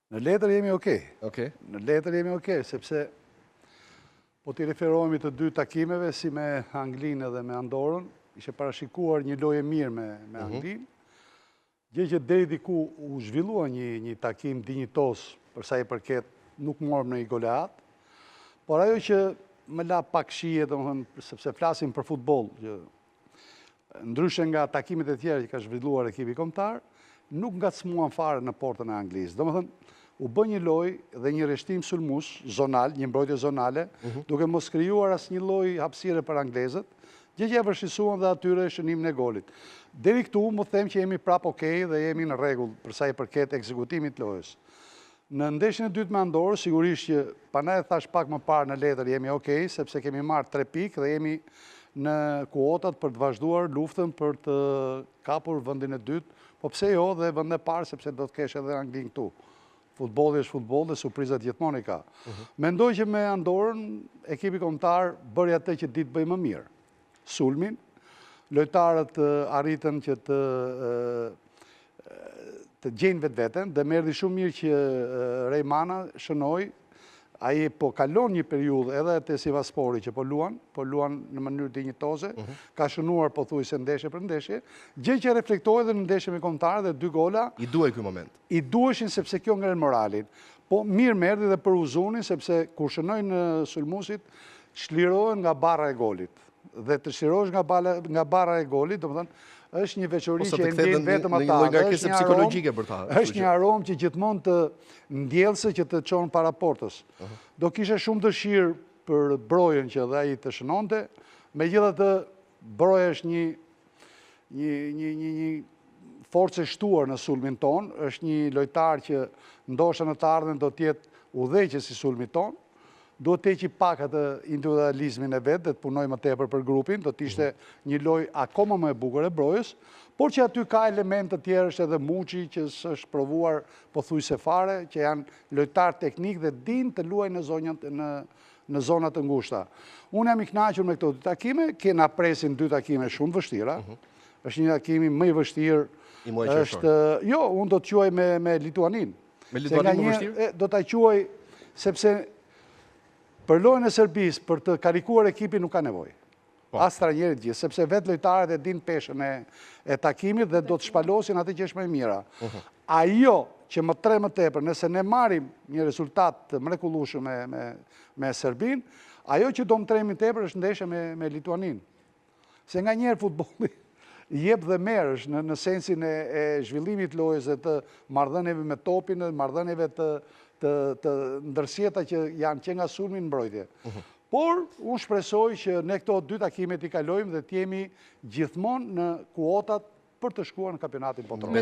Në letër jemi okej. Okej. Në letër jemi okej, sepse po t'i referohemi të dy takimeve, si me Anglinë edhe me Andorën, ishe parashikuar një lojë mirë me Anglinë, gjë që deri diku u zhvillua një takim dinjitos, përsa i përket nuk morëm në i goleat, por ajo që më la pak shije, domethënë, sepse flasim për futboll, që ndryshe nga takimet e tjera që ka zhvilluar ekipi kombëtar, nuk ngacmuan fare në portën e Anglisë. Domethënë, u bë një lojë dhe një rreshtim sulmues zonal, një mbrojtje zonale, duke mos krijuar asnjë lloj hapësire për anglezët, gjë që ja vështirësuan dhe atyre shënimin e golit. Deri këtu më them që jemi prap okej dhe jemi në rregull për sa i përket ekzekutimit të lojës. Në ndeshjen e dytë me Andorë, sigurisht që panaj thash pak më parë në letër jemi okej, sepse kemi marrë 3 pikë dhe jemi në kuotat për të vazhduar luftën për të kapur vendin e dytë, po pse jo dhe vendin e parë sepse do të kesh edhe Anglinë këtu. Futbolli është futboll dhe surprizat gjithmonë i ka. Mendoj që me Andorën, ekipi kombëtar bëri atë që ditë bëj më mirë. Sulmin, lojtarët arritën që të gjejnë vetveten dhe më erdhi shumë mirë që Rejmana shënoi, ai po kalon një periudhë edhe te Sivaspori që po luan në mënyrë dinjitoze, ka shënuar pothuajse ndeshje për ndeshje, gjë që reflektohet edhe në ndeshjen me kombëtarët dhe 2 gola. I duhej ky moment. I duheshin sepse kjo ngren moralin. Po mirë më erdhi edhe për Uzunin sepse kur shënojnë sulmuesit, çlirohen nga barra e golit. Dhe të çlirohesh nga barra e golit, domethënë është një veçori që e ndjen vetëm ata. Është një psikologjike për ta. Është një aromë që gjithmonë të ndjellse që të çon para portës. Do kishe shumë dëshirë për Brojën që dhe ai të shënonte, megjithatë Broja është një forcë e shtuar në sulmin ton, është një lojtar që ndoshta në të ardhmen do të jetë udhëheqës i sulmit ton. Do të heqi pak atë individualizmin e vetë dhe të punoj më tepër për grupin, do të ishte një lojë akoma më e bukur e Brojës, por që aty ka elemente të tjerë, është edhe Muçi që është provuar pothuajse fare, që janë lojtar teknik dhe din të luajnë në zonat të ngushta. Unë jam i kënaqur me këto 2 takime, kena presin 2 takime shumë vështira. Është një takimi më i vështirë. Jo, unë do të quaj me Lituaninë. Me Lituaninë më vështirë? Do ta quaj sepse për lojën e Serbisë, për të karikuar ekipin nuk ka nevojë. As trajnerit gjithë, sepse vetë lojtarët e din peshën e takimit dhe do të shpalosin atë që është më e mira. Ajo që më tre më tepër, nëse ne marrim një rezultat të mrekullueshëm me Serbinë, ajo që do më tre më tepër është ndeshja me Lituaninë. Se nga njerë futbolli jep dhe merresh në sensin e zhvillimit lojës dhe të marrëdhënieve me topin, marrëdhënieve të ndërsjeta që janë që nga sulmi në mbrojtje. Por, unë shpresoj që ne këto 2 takimet i kalojmë dhe t'jemi gjithmonë në kuotat për të shkuar në kampionatin botëror.